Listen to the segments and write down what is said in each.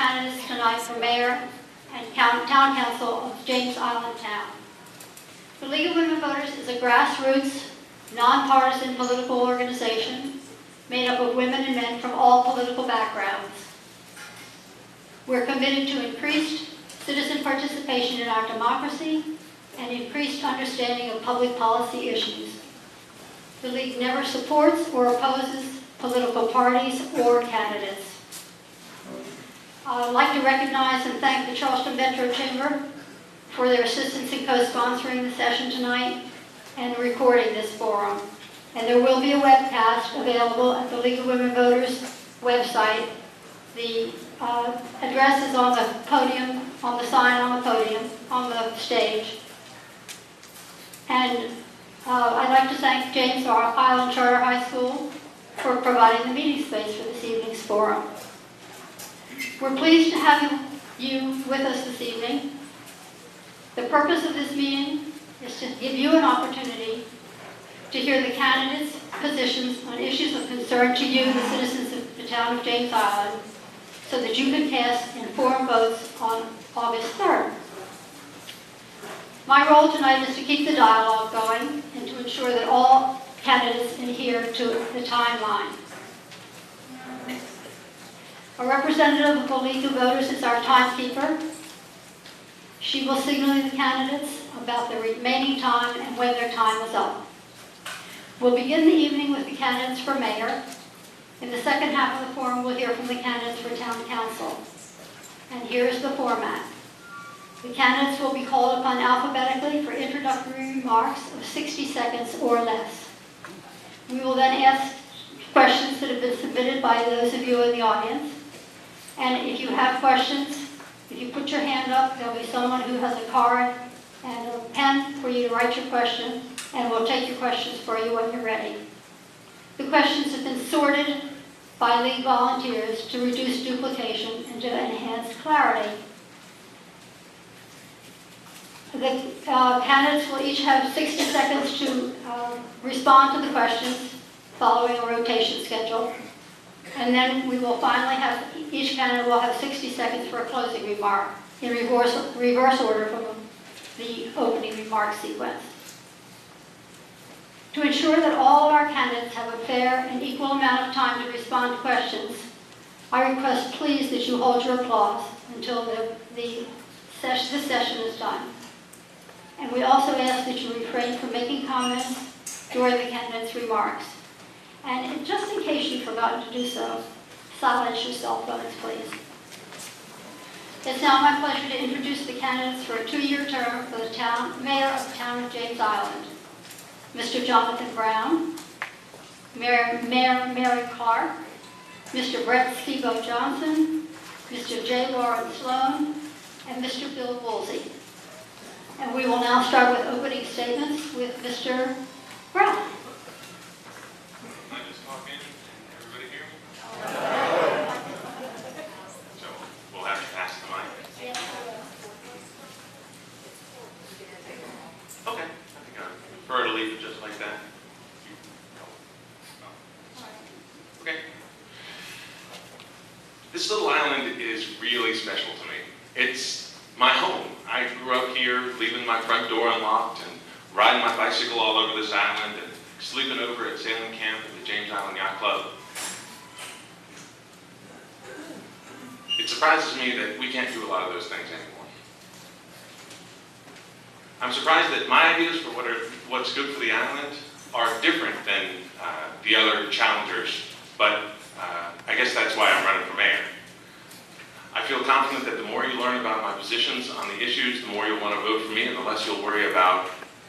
candidates tonight for mayor and town council of James Island Town. The League of Women Voters is a grassroots, nonpartisan political organization made up of women and men from all political backgrounds. We're committed to increased citizen participation in our democracy and increased understanding of public policy issues. The League never supports or opposes political parties or candidates. I'd like to recognize and thank the Charleston Metro Chamber for their assistance in co-sponsoring the session tonight and recording this forum. And there will be a webcast available at the League of Women Voters website. The address is on the podium, on the sign on the podium, on the stage. And I'd like to thank James Island Charter High School for providing the meeting space for this evening's forum. We're pleased to have you with us this evening. The purpose of this meeting is to give you an opportunity to hear the candidates' positions on issues of concern to you, the citizens of the town of James Island, so that you can cast informed votes on August 3rd. My role tonight is to keep the dialogue going and to ensure that all candidates adhere to the timeline. A representative of the League of Voters is our timekeeper. She will signal the candidates about the remaining time and when their time is up. We'll begin the evening with the candidates for mayor. In the second half of the forum, we'll hear from the candidates for town council. And here's the format. The candidates will be called upon alphabetically for introductory remarks of 60 seconds or less. We will then ask questions that have been submitted by those of you in the audience. And if you have questions, if you put your hand up, there'll be someone who has a card and a pen for you to write your question, and we'll take your questions for you when you're ready. The questions have been sorted by League volunteers to reduce duplication and to enhance clarity. The candidates will each have 60 seconds to respond to the questions following a rotation schedule. And then we will finally have, each candidate will have 60 seconds for a closing remark in reverse order from the opening remark sequence. To ensure that all of our candidates have a fair and equal amount of time to respond to questions, I request please that you hold your applause until this session is done. And we also ask that you refrain from making comments during the candidates' remarks. And just in case you've forgotten to do so, silence your cell phones, please. It's now my pleasure to introduce the candidates for a 2-year term for the mayor of the town of James Island. Mr. Jonathan Brown, Mayor Mary Clark, Mr. Brett Skibo Johnson, Mr. J. Lauren Sloan, and Mr. Bill Woolsey. And we will now start with opening statements with Mr. Brown. I just talk in? Everybody hear me? So we'll have to pass the mic. Okay, I think I prefer to leave it just like that. Okay. This little island is really special to me. It's my home. I grew up here, leaving my front door unlocked and riding my bicycle all over this island and sleeping over at sailing camp at the James Island Yacht Club. It surprises me that we can't do a lot of those things anymore. I'm surprised that my ideas for what's good for the island are different than the other challengers, but I guess that's why I'm running for mayor. I feel confident that the more you learn about my positions on the issues, the more you'll want to vote for me and the less you'll worry about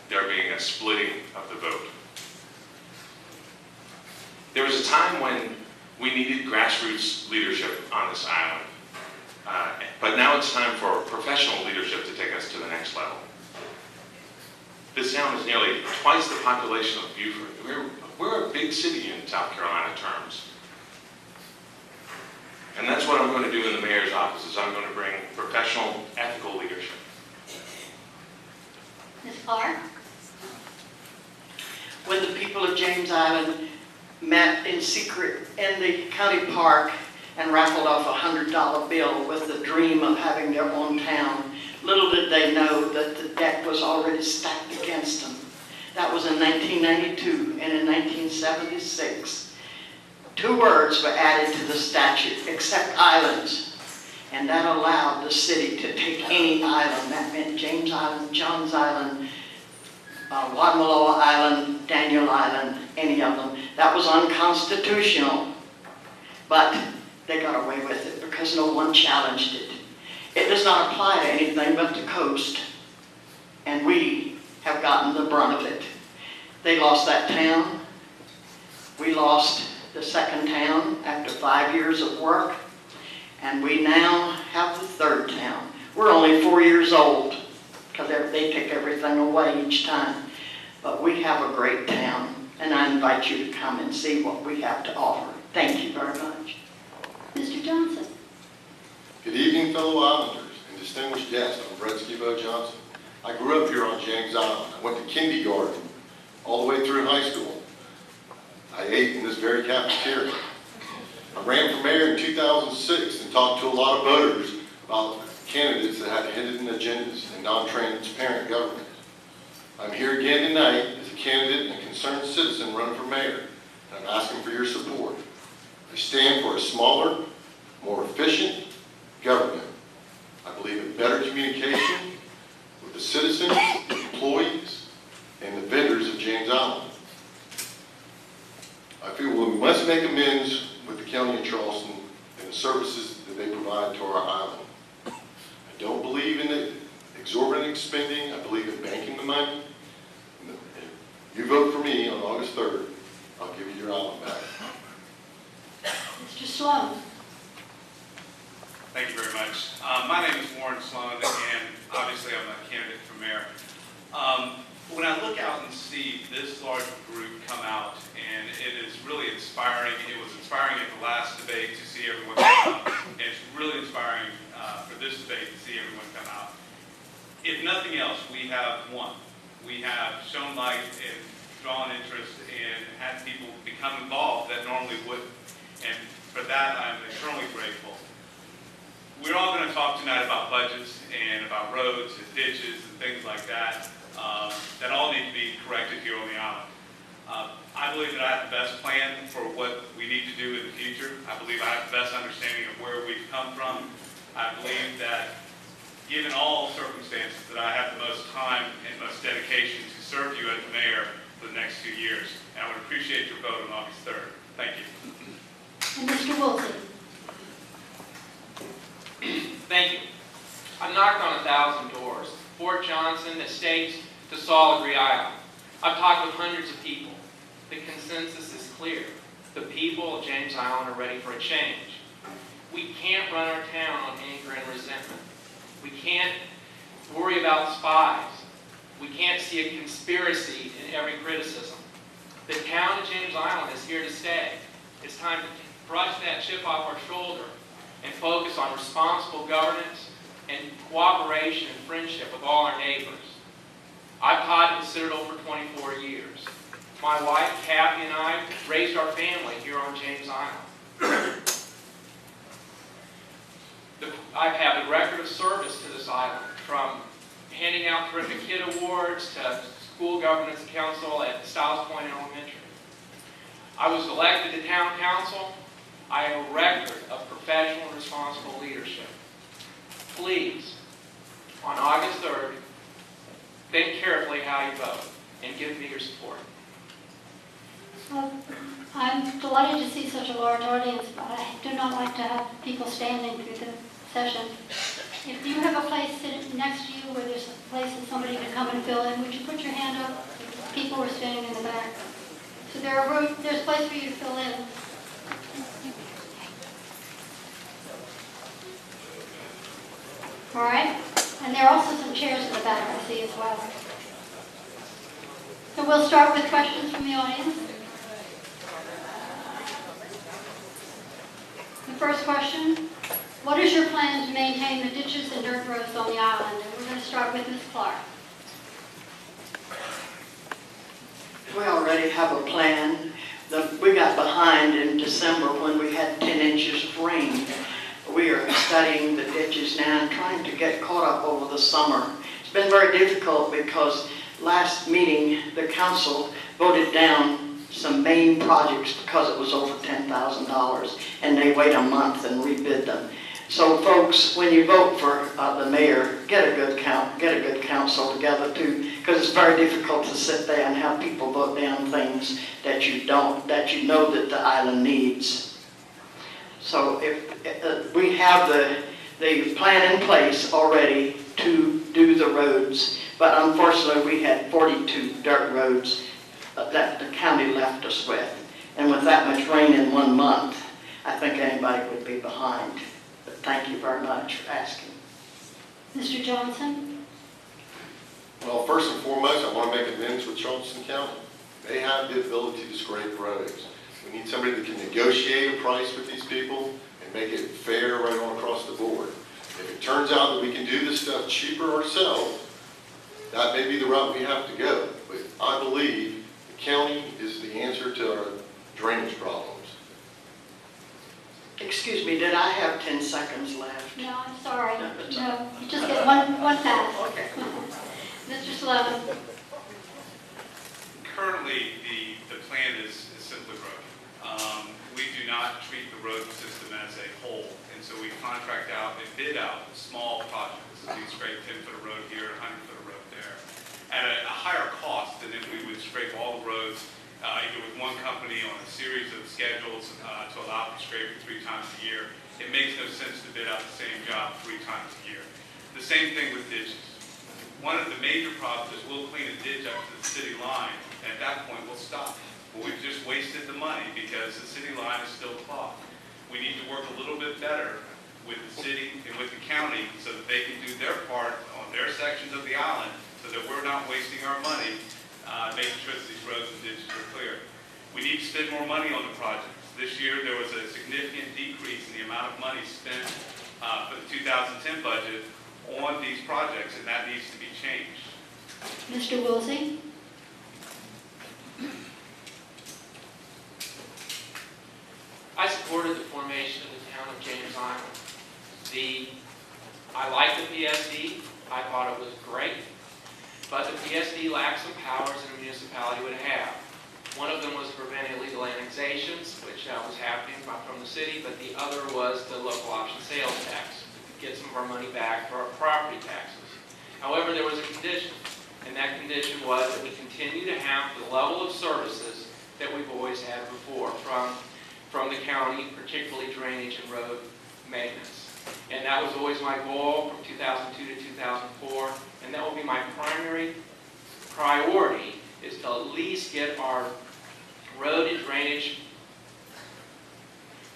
there being a splitting of the vote. There was a time when we needed grassroots leadership on this island, but now it's time for professional leadership to take us to the next level. This town is nearly twice the population of Beaufort. We're a big city in South Carolina terms. And that's what I'm going to do in the mayor's office, is I'm going to bring professional, ethical leadership. Ms. Clark? When the people of James Island met in secret in the county park and raffled off a $100 bill with the dream of having their own town. Little did they know that the deck was already stacked against them. That was in 1992, and in 1976, 2 words were added to the statute, except islands, and that allowed the city to take any island. That meant James Island, Johns Island, Wadmalaw Island, Daniel Island, any of them. That was unconstitutional, but they got away with it because no one challenged it. It does not apply to anything but the coast, and we have gotten the brunt of it. They lost that town. We lost the second town after 5 years of work, and we now have the third town. We're only 4 years old because they take everything away each time, but we have a great town, and I invite you to come and see what we have to offer. Thank you very much. Mr. Johnson. Good evening, fellow Islanders and distinguished guests. I'm Brett Skibo Johnson. I grew up here on James Island. I went to kindergarten all the way through high school. I ate in this very cafeteria. I ran for mayor in 2006 and talked to a lot of voters about candidates that had hidden agendas and non-transparent government. I'm here again tonight as a candidate and a concerned citizen running for mayor, and I'm asking for your support. I stand for a smaller, more efficient government. I believe in better communication with the citizens, the employees, and the vendors of James Island. I feel we must make amends with the county of Charleston and the services that they provide to our island. I don't believe in the exorbitant spending. I believe in banking the money. If you vote for me on August 3rd, I'll give you your island back. Mr. Sloan. Thank you very much. My name is Warren Sloan, and obviously I'm a candidate for mayor. When I look out and see this large group come out, and it is really inspiring. It was inspiring at the last debate to see everyone come out, and it's really inspiring for this debate to see everyone come out. If nothing else, we have won. We have shown light and drawn interest and had people become involved that normally wouldn't. And for that, I'm eternally grateful. We're all going to talk tonight about budgets and about roads and ditches and things like that that all need to be corrected here on the island. I believe that I have the best plan for what we need to do in the future. I believe I have the best understanding of where we've come from. I believe that given all circumstances that I have the most time and most dedication to serve you as mayor for the next 2 years. And I would appreciate your vote on August 3rd. Thank you. And Mr. Wilson. Thank you. I've knocked on 1,000 doors, Fort Johnson, Estates, to Solidarity Island. I've talked with hundreds of people. The consensus is clear. The people of James Island are ready for a change. We can't run our town on anger and resentment. We can't worry about spies. We can't see a conspiracy in every criticism. The town of James Island is here to stay. It's time to brush that chip off our shoulder and focus on responsible governance and cooperation and friendship with all our neighbors. I've taught in Citadel for 24 years. My wife, Kathy, and I raised our family here on James Island. I've had a record of service to this island, from handing out terrific kid awards to school governance council at Stiles Point Elementary. I was elected to town council. I have a record of professional and responsible leadership. Please, on August 3rd, think carefully how you vote and give me your support. Well, I'm delighted to see such a large audience, but I do not like to have people standing through the session. If you have a place sitting next to you where there's a place that somebody can come and fill in, would you put your hand up? People are standing in the back. So there's a place for you to fill in. All right? And there are also some chairs in the back, I see, as well. So we'll start with questions from the audience. The first question, what is your plan to maintain the ditches and dirt roads on the island? And we're going to start with Ms. Clark. We already have a plan. We got behind in December when we had 10 inches of rain. We are studying the ditches now and trying to get caught up over the summer. It's been very difficult because last meeting, the council voted down some main projects because it was over $10,000, and they wait a month and rebid them. So folks, when you vote for the mayor, get a good council together too, because it's very difficult to sit there and have people vote down things that you know that the island needs. So if we have the plan in place already to do the roads, but unfortunately we had 42 dirt roads that the county left us with. And with that much rain in 1 month, I think anybody would be behind. But thank you very much for asking. Mr. Johnson? Well, first and foremost, I want to make amends with Charleston County. They have the ability to scrape roads. We need somebody that can negotiate a price with these people and make it fair right on across the board. If it turns out that we can do this stuff cheaper ourselves, that may be the route we have to go. But I believe the county is the answer to our drainage problems. Excuse me, did I have 10 seconds left? No, I'm sorry. No, it's No, you just get one pass. Okay. Mr. Slevin? Currently, the plan is simply broken. We do not treat the road system as a whole, and so we contract out and bid out small projects. We scrape 10-foot of road here, 100-foot of road there, at a higher cost than if we would scrape all the roads either with one company on a series of schedules to allow for scraping 3 times a year. It makes no sense to bid out the same job 3 times a year. The same thing with ditches. One of the major problems is we'll clean a ditch up to the city line, and at that point we'll stop. Well, we've just wasted the money because the city line is still clogged. We need to work a little bit better with the city and with the county so that they can do their part on their sections of the island so that we're not wasting our money making sure that these roads and ditches are clear. We need to spend more money on the projects. This year there was a significant decrease in the amount of money spent for the 2010 budget on these projects, and that needs to be changed. Mr. Wilsey? I supported the formation of the town of James Island. I like the PSD. I thought it was great. But the PSD lacked some powers that a municipality would have. One of them was to prevent illegal annexations, which was happening from the city, but the other was the local option sales tax, to get some of our money back for our property taxes. However, there was a condition, and that condition was that we continue to have the level of services that we've always had before from the county, particularly drainage and road maintenance. And that was always my goal from 2002 to 2004, and that will be my primary priority, is to at least get our road and drainage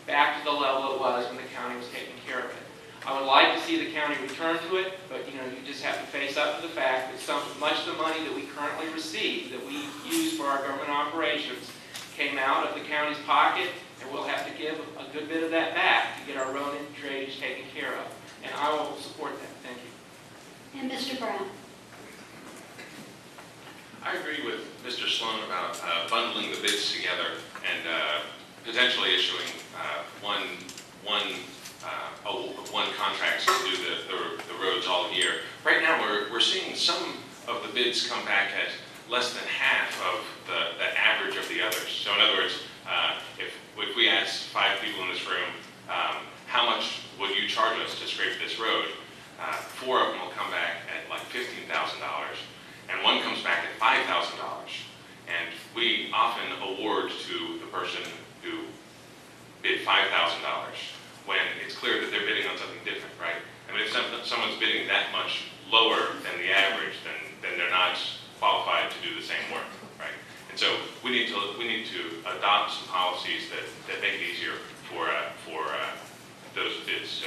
back to the level it was when the county was taking care of it. I would like to see the county return to it, but you just have to face up to the fact that much of the money that we currently receive, that we use for our government operations, came out of the county's pocket, and we'll have to give a good bit of that back to get our road and drainage taken care of. And I will support that. Thank you. And Mr. Brown? I agree with Mr. Sloan about bundling the bids together and potentially issuing one contract to do the roads all year. Right now, we're seeing some of the bids come back at less than half of the average of the others. So in other words, if we ask 5 people in this room, how much would you charge us to scrape this road? 4 of them will come back at like $15,000, and one comes back at $5,000. And we often award to the person who bid $5,000 when it's clear that they're bidding on something different, right? I mean, if someone's bidding that much lower than the average, then they're not qualified to do the same work, right? And so we need to adopt some policies that make it easier for those bids